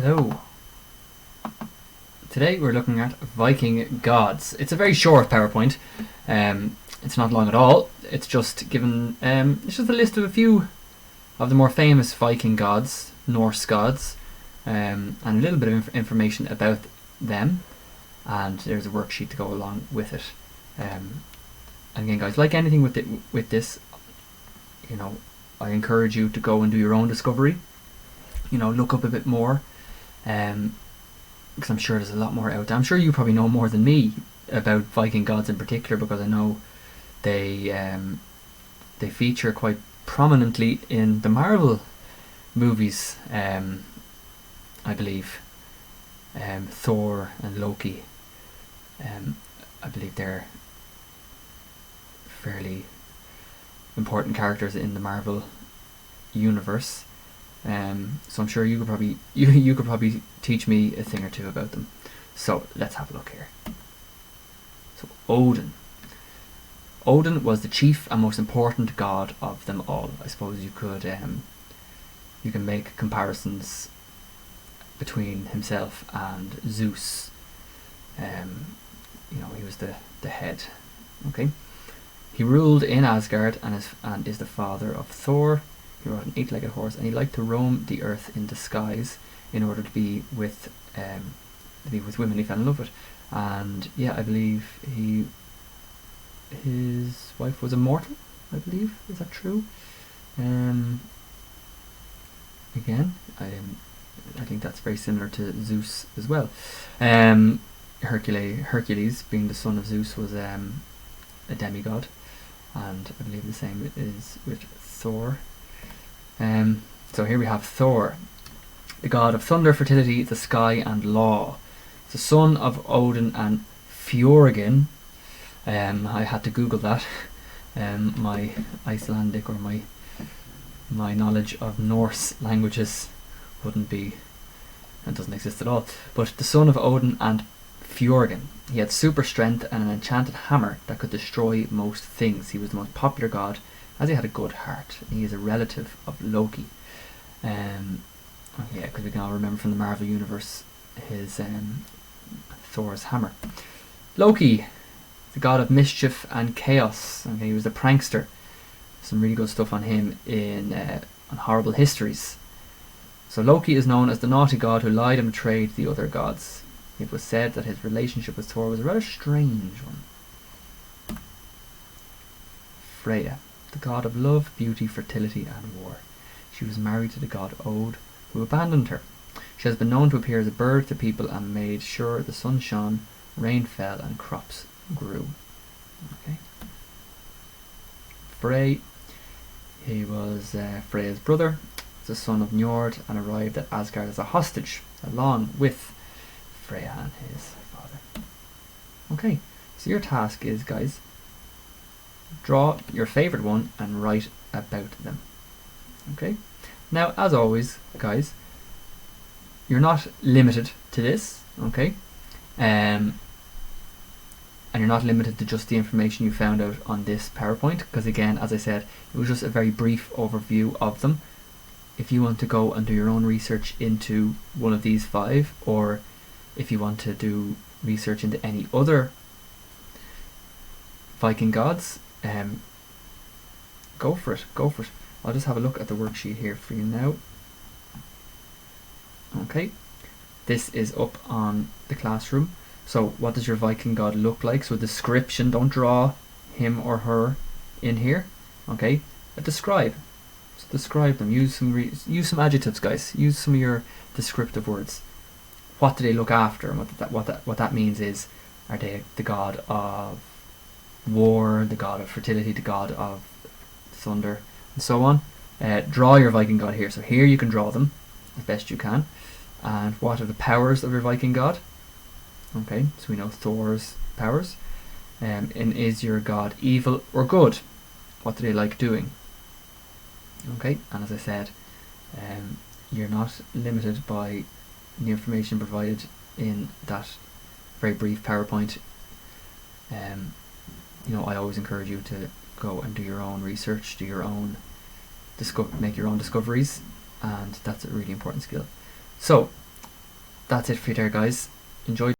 Hello. Today we're looking at Viking Gods. It's a very short PowerPoint. It's not long at all. It's just given. It's just a list of a few of the more famous Viking gods, Norse gods, and a little bit of information about them. And there's a worksheet to go along with it. And again, guys, like anything with this, you know, I encourage you to go and do your own discovery. You know, look up a bit more. Because I'm sure there's a lot more out there. I'm sure you probably know more than me about Viking gods in particular, because I know they feature quite prominently in the Marvel movies. I believe Thor and Loki. I believe they're fairly important characters in the Marvel universe. So I'm sure you could probably teach me a thing or two about them. So let's have a look here. So Odin. Odin was the chief and most important god of them all. I suppose you can make comparisons between himself and Zeus. You know, he was the head. Okay. He ruled in Asgard and is the father of Thor. He rode an 8-legged horse, and he liked to roam the earth in disguise in order to be with women he fell in love with. And yeah, I believe his wife was immortal. I believe, is that true? Again, I think that's very similar to Zeus as well. Hercules, being the son of Zeus, was a demigod, and I believe the same is with Thor. So here we have Thor, the god of thunder, fertility, the sky, and law. The son of Odin and Fjorgyn. I had to Google that. My Icelandic or my knowledge of Norse languages wouldn't be. It doesn't exist at all. But the son of Odin and Fjorgyn. He had super strength and an enchanted hammer that could destroy most things. He was the most popular god, as he had a good heart. He is a relative of Loki. Yeah, because we can all remember from the Marvel universe his Thor's hammer. Loki, the god of mischief and chaos. Okay, he was a prankster. Some really good stuff on him on Horrible Histories. So Loki is known as the naughty god who lied and betrayed the other gods. It was said that his relationship with Thor was a rather strange one. Freya, the god of love, beauty, fertility, and war. She was married to the god Od, who abandoned her. She has been known to appear as a bird to people and made sure the sun shone, rain fell, and crops grew. Okay. Frey, he was Freya's brother, the son of Njord, and arrived at Asgard as a hostage, along with Freya and his father. Okay, so your task is, guys, draw your favourite one and write about them. Okay. Now, as always, guys, you're not limited to this. Okay. And you're not limited to just the information you found out on this PowerPoint, because again, as I said, it was just a very brief overview of them. If you want to go and do your own research into one of these 5, or if you want to do research into any other Viking gods, go for it. I'll just have a look at the worksheet here for you now. Okay, this is up on the classroom. So what does your Viking god look like? So a description, don't draw him or her in here. Okay, describe. So describe them. Use some adjectives, guys. Use some of your descriptive words. What do they look after? And what that means is, are they the god of war, the god of fertility, the god of thunder, and so on? Draw your Viking god here. So here you can draw them as best you can. And what are the powers of your Viking god? Okay, so we know Thor's powers. And is your god evil or good? What do they like doing? Okay, and as I said, you're not limited by the information provided in that very brief PowerPoint. You know, I always encourage you to go and do your own research, do your own make your own discoveries, and that's a really important skill. So that's it for you there, guys. Enjoy.